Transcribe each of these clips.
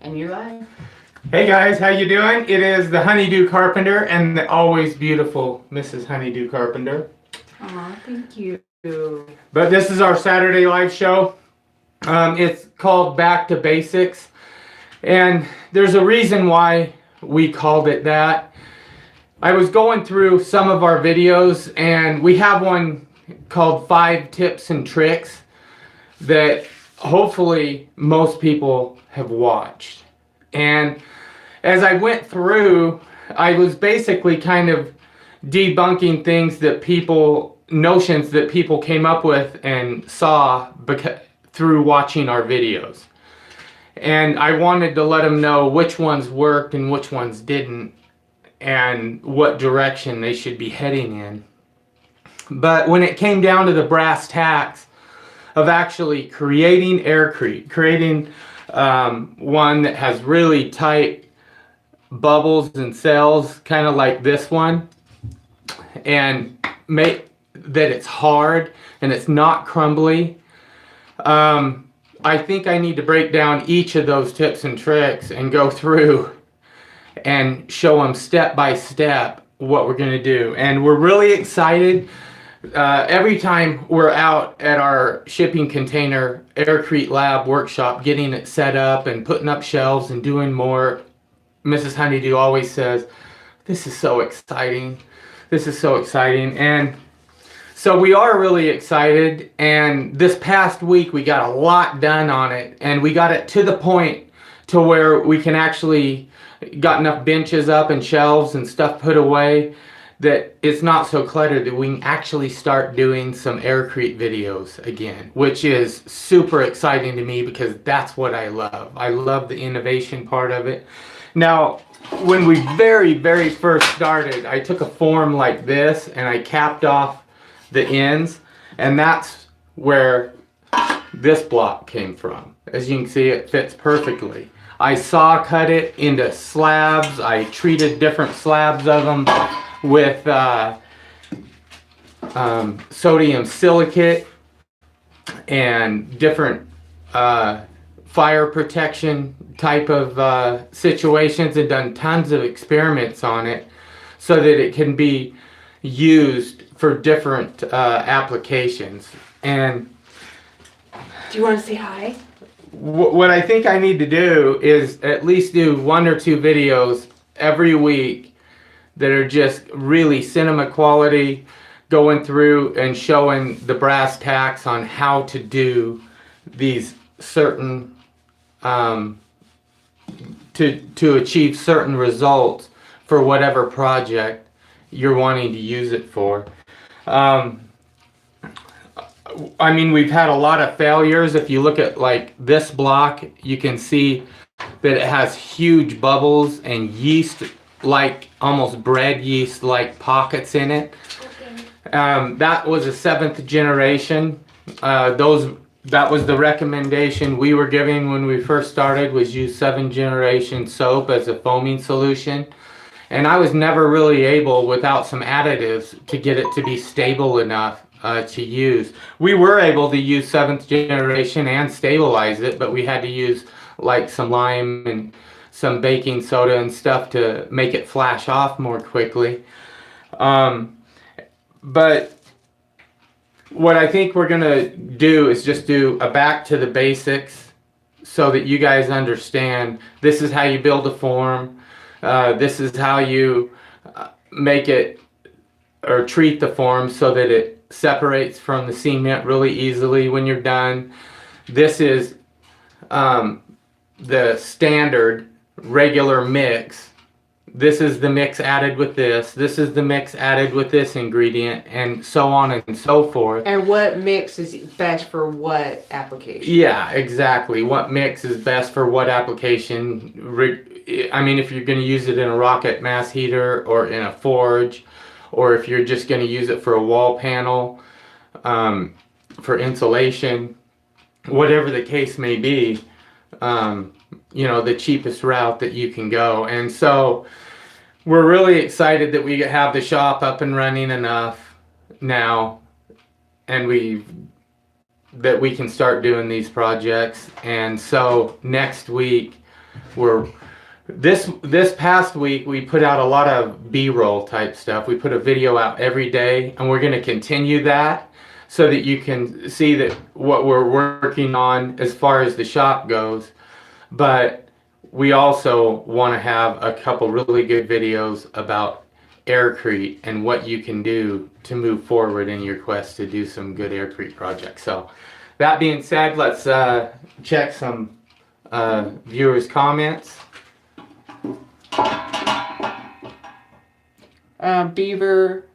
And you're live. Hey guys, how you doing? It is the Do Carpenter and the always beautiful Mrs. Do Carpenter. Aw, thank you. But this is our Saturday live show. It's called Back to Basics. And there's a reason why we called it that. I was going through some of our videos and we have one called 5 Tips and Tricks that hopefully most people have watched. And as I went through, I was basically kind of debunking things that notions that people came up with and saw through watching our videos. And I wanted to let them know which ones worked and which ones didn't, and what direction they should be heading in. But when it came down to the brass tacks of actually creating aircrete, creating one that has really tight bubbles and cells, kind of like this one, and make that it's hard and it's not crumbly. I think I need to break down each of those tips and tricks and go through and show them step by step what we're going to do. And we're really excited. Every time we're out at our shipping container aircrete lab workshop getting it set up and putting up shelves and doing more, Mrs. Honeydew always says, "This is so exciting. This is so exciting." And so we are really excited, and this past week we got a lot done on it, and we got it to the point to where we can actually got enough benches up and shelves and stuff put away that it's not so cluttered that we can actually start doing some aircrete videos again, which is super exciting to me because that's what I love. I love the innovation part of it. Now, when we very first started, I took a form like this and I capped off the ends, and that's where this block came from. As you can see, it fits perfectly. I saw cut it into slabs. I treated different slabs of them with sodium silicate and different fire protection type of situations, and done tons of experiments on it so that it can be used for different applications. And Do you want to say hi? what I think I need to do is at least do 1 or 2 videos every week that are just really cinema quality, going through and showing the brass tacks on how to do these certain to achieve certain results for whatever project you're wanting to use it for. I mean, we've had a lot of failures. If you look at like this block, you can see that it has huge bubbles and yeast, like almost bread yeast like pockets in it. That was a 7th generation. That was the recommendation we were giving when we first started, was use 7th generation soap as a foaming solution. And I was never really able, without some additives, to get it to be stable enough to use. We were able to use 7th generation and stabilize it, but we had to use like some lime and some baking soda and stuff to make it flash off more quickly. But what I think we're gonna do is just do a back to the basics so that you guys understand this is how you build a form. This is how you make it or treat the form so that it separates from the cement really easily when you're done. This is the standard regular mix. This is the mix added with this. This is the mix added with this ingredient, and so on and so forth. And what mix is best for what application? Yeah, exactly. What mix is best for what application. I mean, if you're going to use it in a rocket mass heater or in a forge, or if you're just going to use it for a wall panel, for insulation, whatever the case may be, you know, the cheapest route that you can go. And so we're really excited that we have the shop up and running enough now, and that we can start doing these projects. And so next week This past week we put out a lot of B-roll type stuff. We put a video out every day, and we're going to continue that so that you can see that what we're working on as far as the shop goes. But we also want to have a couple really good videos about aircrete and what you can do to move forward in your quest to do some good aircrete projects. So that being said, let's check some viewers' comments. Beaver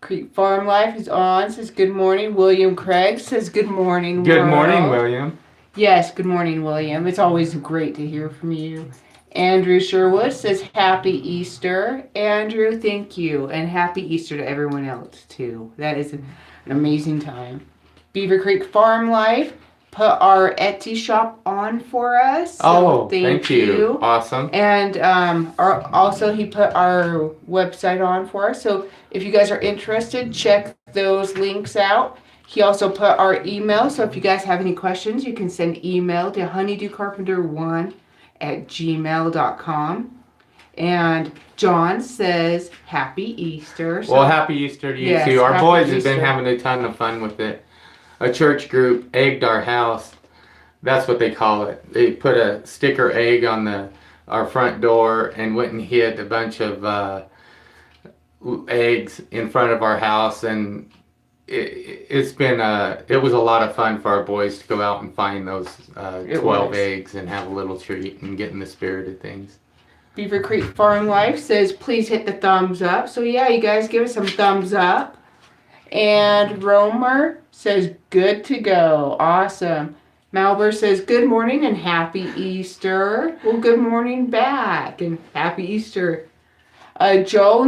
Creek Farm Life is on, says good morning. William Craig says good morning, Good world. morning, William. Yes, good morning, William. It's always great to hear from you. Andrew Sherwood says happy Easter. Andrew, thank you. And happy Easter to everyone else, too. That is an amazing time. Beaver Creek Farm Life put our Etsy shop on for us. So thank you. Awesome. And also he put our website on for us. So if you guys are interested, check those links out. He also put our email. So if you guys have any questions, you can send email to honeydewcarpenter1@gmail.com. And John says happy Easter. So, well, happy Easter to you yes, too. Our happy boys have Easter. been having a ton of fun with it. A church group egged our house. That's what they call it. They put a sticker egg on our front door and went and hid a bunch of eggs in front of our house, and it was a lot of fun for our boys to go out and find those 12 eggs and have a little treat and get in the spirit of things. Beaver Creek Farm Life says please hit the thumbs up. So yeah, you guys give us some thumbs up. And Romer says good to go. Awesome. Malber says good morning and happy Easter. Well, good morning back and happy Easter. Joel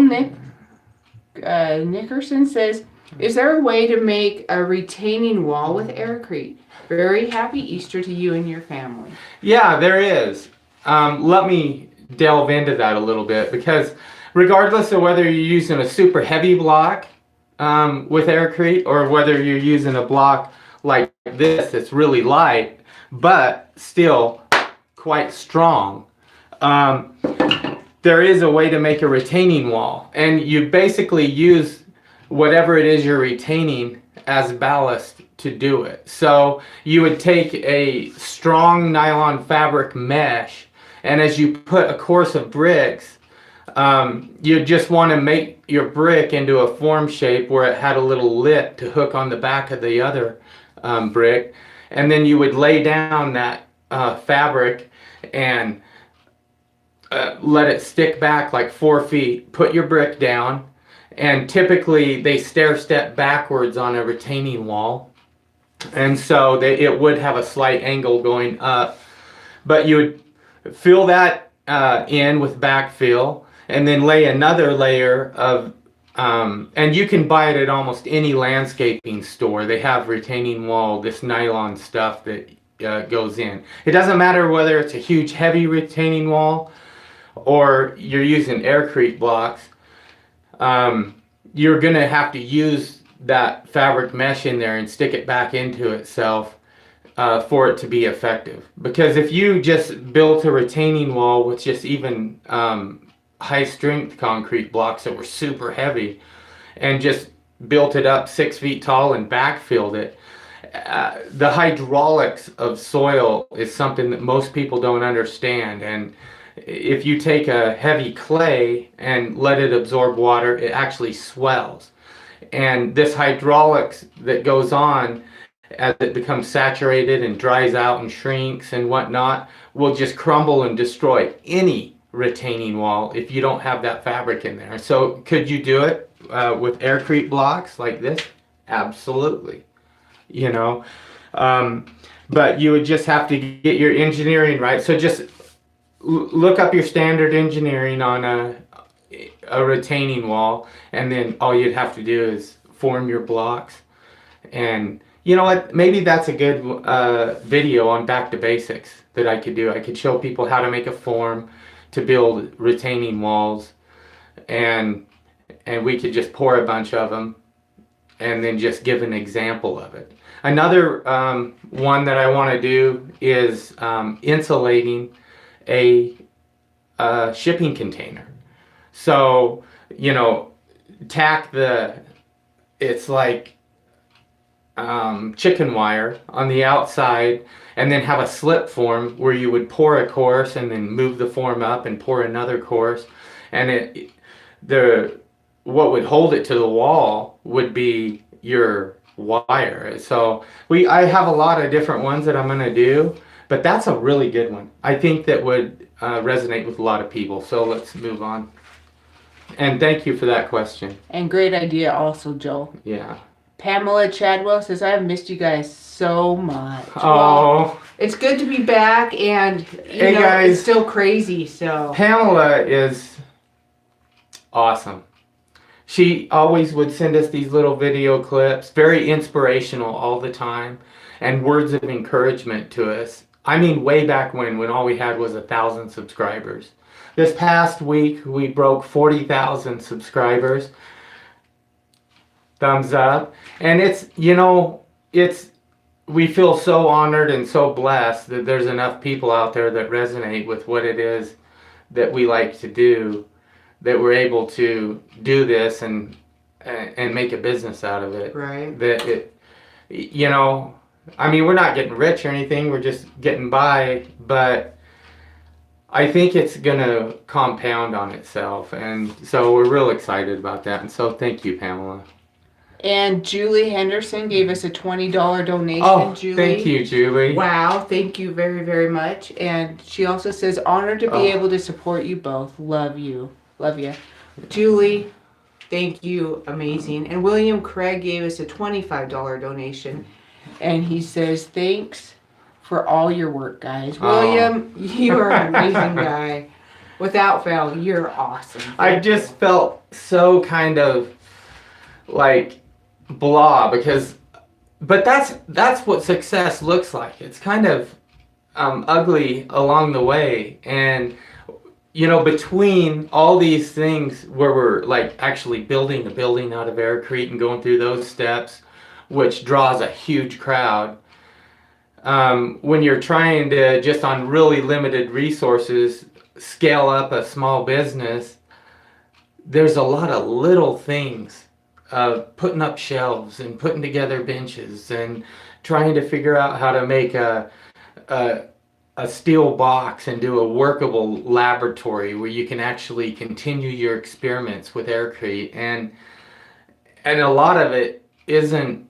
Nickerson says, is there a way to make a retaining wall with aircrete? Very happy Easter to you and your family. Yeah, there is. Let me delve into that a little bit, because regardless of whether you're using a super heavy block with aircrete or whether you're using a block like this that's really light but still quite strong, there is a way to make a retaining wall, and you basically use whatever it is you're retaining as ballast to do it. So you would take a strong nylon fabric mesh, and as you put a course of bricks, you just want to make your brick into a form shape where it had a little lip to hook on the back of the other brick, and then you would lay down that fabric and let it stick back like 4 feet, put your brick down, and typically they stair step backwards on a retaining wall, and so it would have a slight angle going up, but you would fill that in with backfill and then lay another layer of and you can buy it at almost any landscaping store. They have retaining wall, this nylon stuff that goes in. It doesn't matter whether it's a huge heavy retaining wall or you're using aircrete blocks. You're going to have to use that fabric mesh in there and stick it back into itself for it to be effective. Because if you just built a retaining wall with just even high strength concrete blocks that were super heavy and just built it up 6 feet tall and backfilled it, the hydraulics of soil is something that most people don't understand. And if you take a heavy clay and let it absorb water, it actually swells. And this hydraulics that goes on as it becomes saturated and dries out and shrinks and whatnot will just crumble and destroy any retaining wall if you don't have that fabric in there. So could you do it with aircrete blocks like this? Absolutely. You know, but you would just have to get your engineering right. So just look up your standard engineering on a retaining wall, and then all you'd have to do is form your blocks. And you know what, maybe that's a good video on back to basics that I could do. I could show people how to make a form to build retaining walls, and we could just pour a bunch of them and then just give an example of it. Another one that I want to do is insulating a shipping container. So, tack it's like chicken wire on the outside, and then have a slip form where you would pour a course and then move the form up and pour another course. And what would hold it to the wall would be your wire. So I have a lot of different ones that I'm going to do, but that's a really good one. I think that would resonate with a lot of people. So let's move on. And thank you for that question. And great idea also, Joel. Yeah. Pamela Chadwell says, I've missed you guys so much. Oh. Well, it's good to be back, and Hey, guys. it's still crazy, so. Pamela is awesome. She always would send us these little video clips, very inspirational all the time, and words of encouragement to us. I mean, way back when all we had was 1,000 subscribers. This past week, we broke 40,000 subscribers. Thumbs up. And we feel so honored and so blessed that there's enough people out there that resonate with what it is that we like to do, that we're able to do this and make a business out of it. Right. I mean, we're not getting rich or anything, we're just getting by, but I think it's gonna compound on itself, and so we're real excited about that. And so thank you, Pamela. And Julie Henderson gave us a $20 donation. Oh, Julie. thank you, Julie. Wow, thank you very, very much. And she also says, honored to be able to support you both. Love you. Love you. Julie, thank you. Amazing. And William Craig gave us a $25 donation. And he says, thanks for all your work, guys. William, you are an amazing guy. Without fail, you're awesome. I just felt so kind of like blah, but that's what success looks like. It's kind of ugly along the way, and between all these things where we're like actually building a building out of aircrete and going through those steps, which draws a huge crowd, when you're trying to just on really limited resources scale up a small business, there's a lot of little things. Putting up shelves and putting together benches and trying to figure out how to make a steel box and do a workable laboratory where you can actually continue your experiments with aircrete, and a lot of it isn't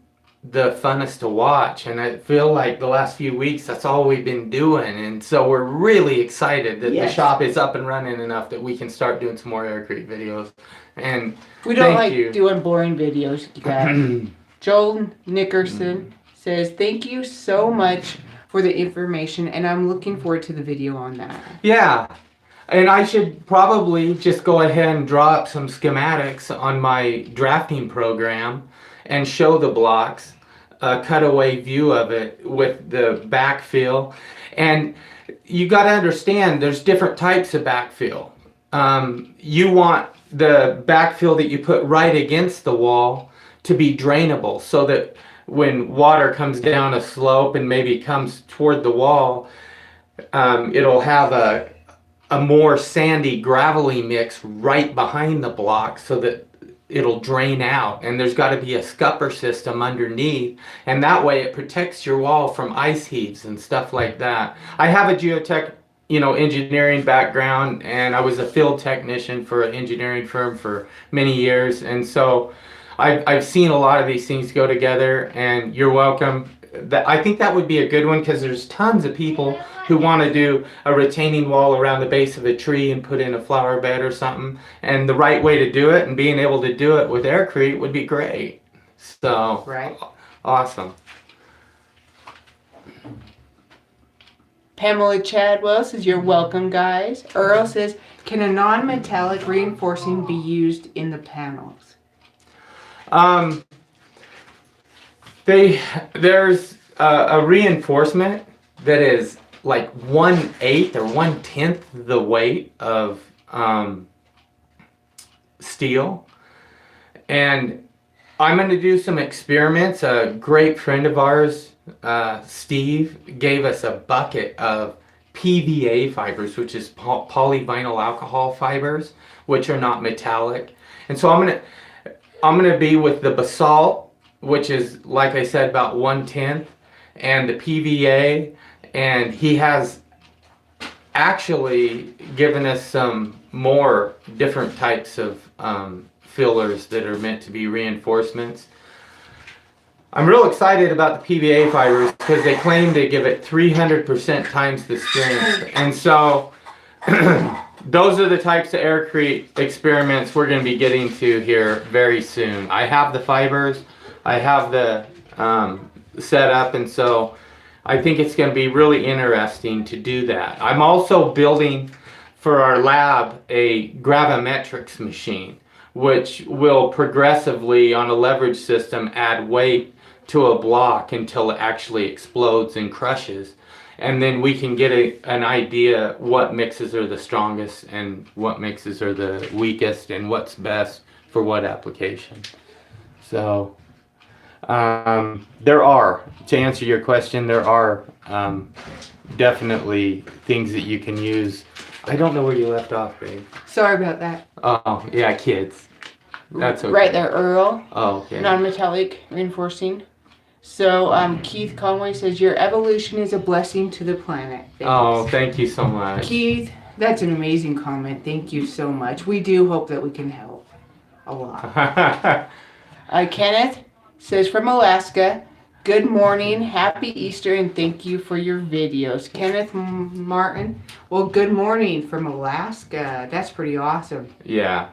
the funnest to watch, and I feel like the last few weeks that's all we've been doing, and so we're really excited that the shop is up and running enough that we can start doing some more aircrete videos. And we don't like doing boring videos, you guys. Joel Nickerson says, thank you so much for the information, and I'm looking forward to the video on that. Yeah. And I should probably just go ahead and draw up some schematics on my drafting program and show the blocks, a cutaway view of it with the backfill. And you got to understand there's different types of backfill. You want the backfill that you put right against the wall to be drainable, so that when water comes down a slope and maybe comes toward the wall, it'll have a more sandy, gravelly mix right behind the block so that it'll drain out. And there's got to be a scupper system underneath, and that way it protects your wall from ice heaves and stuff like that. I have a geotech engineering background, and I was a field technician for an engineering firm for many years, and so I've seen a lot of these things go together, and you're welcome. I think that would be a good one, because there's tons of people who want to do a retaining wall around the base of a tree and put in a flower bed or something, and the right way to do it and being able to do it with aircrete would be great. So, right. Awesome. Pamela Chadwell says, you're welcome, guys. Earl says, can a non-metallic reinforcing be used in the panels? There's a reinforcement that is like 1/8 or 1/10 the weight of steel, and I'm going to do some experiments. A great friend of ours, Steve, gave us a bucket of PVA fibers, which is polyvinyl alcohol fibers, which are not metallic. And so I'm gonna be with the basalt, which is, like I said, about 1/10, and the PVA, and he has actually given us some more different types of fillers that are meant to be reinforcements. I'm real excited about the PVA fibers because they claim to give it 300% times the strength. And so those are the types of aircrete experiments we're going to be getting to here very soon. I have the fibers, I have the set up, and so I think it's going to be really interesting to do that. I'm also building for our lab a gravimetrics machine, which will progressively, on a leverage system, add weight to a block until it actually explodes and crushes. And then we can get an idea what mixes are the strongest and what mixes are the weakest and what's best for what application. So to answer your question, there are definitely things that you can use. I don't know where you left off, babe. Sorry about that. Oh, yeah, kids. That's okay. Right there, Earl. Oh, okay. Non-metallic reinforcing. So Keith Conway says, your evolution is a blessing to the planet. Thanks. Oh, thank you so much. Keith, that's an amazing comment. Thank you so much. We do hope that we can help a lot. Kenneth says, from Alaska, good morning, happy Easter, and thank you for your videos. Kenneth Martin, well, good morning from Alaska. That's pretty awesome. Yeah.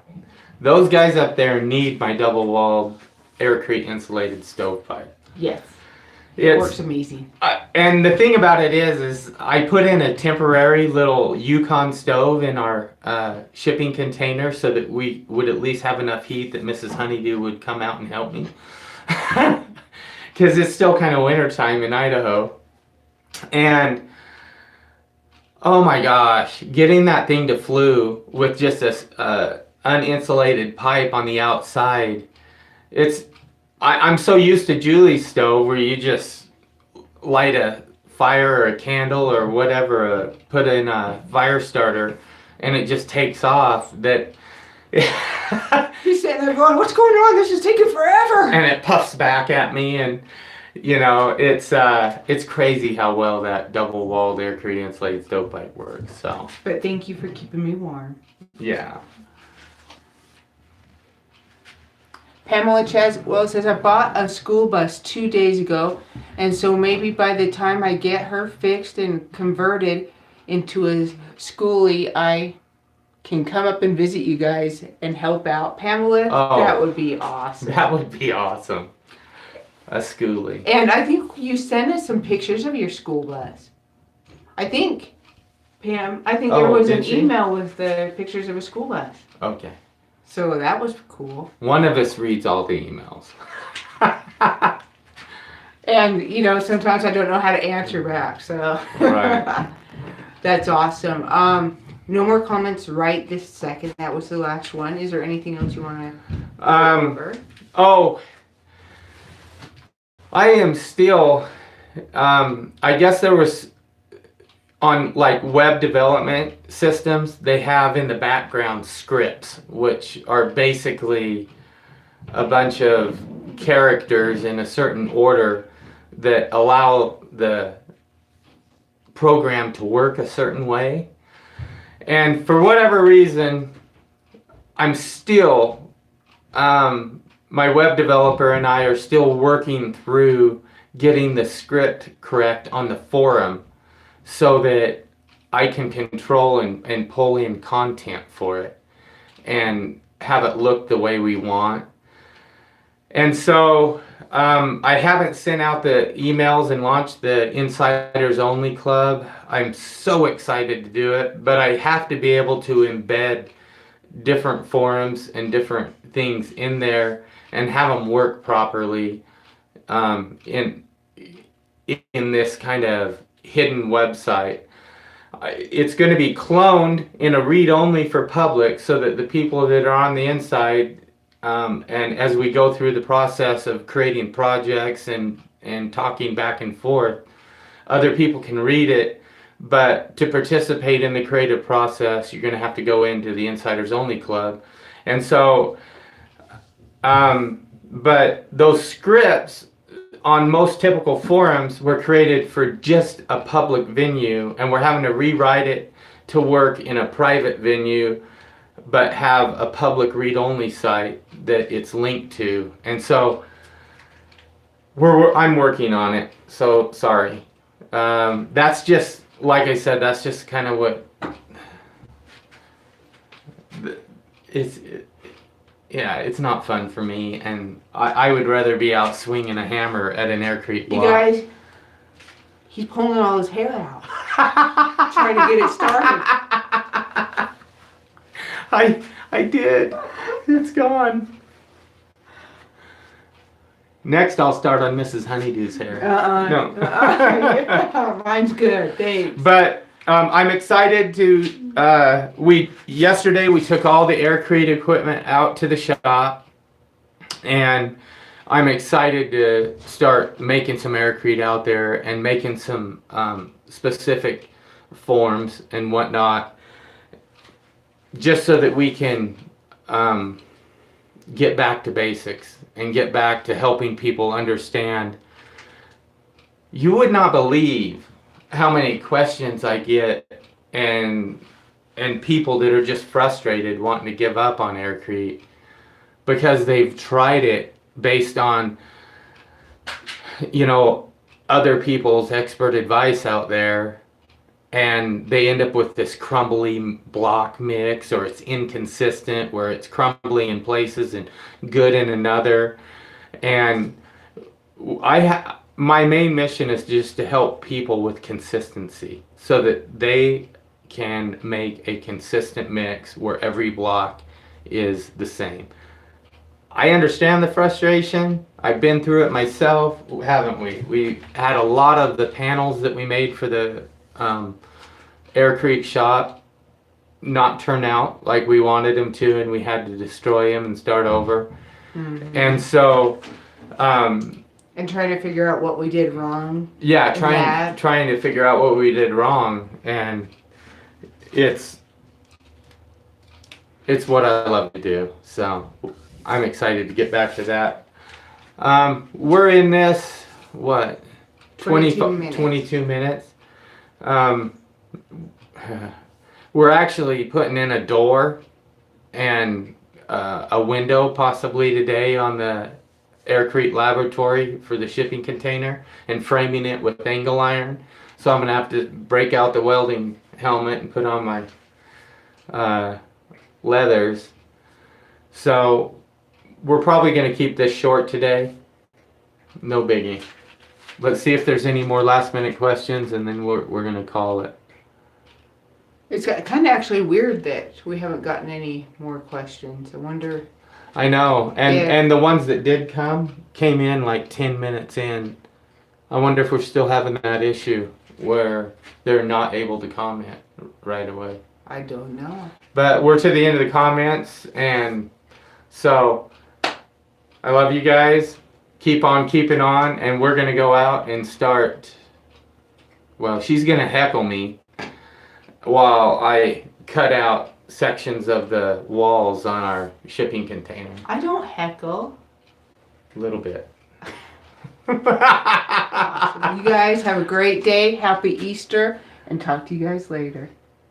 Those guys up there need my double-walled aircrete insulated stovepipe. Yes. It works amazing. And the thing about it is I put in a temporary little Yukon stove in our shipping container so that we would at least have enough heat that Mrs. Honeydew would come out and help me. Because it's still kind of wintertime in Idaho. And oh my gosh, getting that thing to flue with just a uninsulated pipe on the outside, I'm so used to Julie's stove where you just light a fire or a candle or whatever, put in a fire starter, and it just takes off. That he's sitting there going, what's going on? This is taking forever. And it puffs back at me, and you know, it's crazy how well that double-walled aircrete insulated stovepipe works. So, but thank you for keeping me warm. Yeah. Pamela Cheswell says, I bought a school bus 2 days ago, and so maybe by the time I get her fixed and converted into a schoolie, I can come up and visit you guys and help out. Pamela, that would be awesome. That would be awesome. A schoolie. And I think you sent us some pictures of your school bus. I think, Pam, there was an email with the pictures of a school bus. Okay. So that was cool. One of us reads all the emails. And, you know, sometimes I don't know how to answer back, so. Right. That's awesome. No more comments right this second. That was the last one. Is there anything else you want to go over? Oh, I am still, I guess there was, on like web development systems, they have in the background scripts, which are basically a bunch of characters in a certain order that allow the program to work a certain way. And for whatever reason, I'm still, my web developer and I are still working through getting the script correct on the forum so that I can control and pull in content for it and have it look the way we want. And so I haven't sent out the emails and launched the Insiders Only Club. I'm so excited to do it, but I have to be able to embed different forums and different things in there and have them work properly in this kind of hidden website. It's going to be cloned in a read-only for public so that the people that are on the inside, and as we go through the process of creating projects and talking back and forth, other people can read it, But to participate in the creative process, you're going to have to go into the Insiders Only Club. And so, but those scripts on most typical forums were created for just a public venue, and we're having to rewrite it to work in a private venue, but have a public read-only site that it's linked to. And so I'm working on it, so sorry. That's just, like I said, that's just kind of what it's not fun for me, and I would rather be out swinging a hammer at an aircrete block. You guys, he's pulling all his hair out, trying to get it started. I did. It's gone. Next, I'll start on Mrs. Honeydew's hair. No. Yeah, mine's good. Thanks. But I'm excited to. Yesterday we took all the aircrete equipment out to the shop, and I'm excited to start making some aircrete out there and making some specific forms and whatnot, just so that we can get back to basics and get back to helping people understand. You would not believe how many questions I get and people that are just frustrated wanting to give up on aircrete because they've tried it based on, you know, other people's expert advice out there, and they end up with this crumbly block mix, or it's inconsistent where it's crumbly in places and good in another. And my main mission is just to help people with consistency so that they can make a consistent mix where every block is the same. I understand the frustration. I've been through it myself, haven't we? We had a lot of the panels that we made for the aircrete shop not turn out like we wanted them to, and we had to destroy them and start over. Mm-hmm. And so and trying to figure out what we did wrong. Yeah, trying to figure out what we did wrong, and it's what I love to do. So I'm excited to get back to that. We're in this, what, 22 minutes. We're actually putting in a door and a window possibly today on the aircrete laboratory for the shipping container, and framing it with angle iron. So I'm gonna have to break out the welding helmet and put on my leathers. So we're probably gonna keep this short today. No biggie. Let's see if there's any more last minute questions, and then we're gonna call it. It's kind of actually weird that we haven't gotten any more questions. I wonder. I know, and the ones that did came in like 10 minutes in. I wonder if we're still having that issue where they're not able to comment right away. I don't know. But we're to the end of the comments, and so I love you guys. Keep on keeping on, and we're gonna go out and start. Well, she's gonna heckle me while I cut out sections of the walls on our shipping container. I don't heckle. A little bit. Awesome. You guys have a great day. Happy Easter, and talk to you guys later.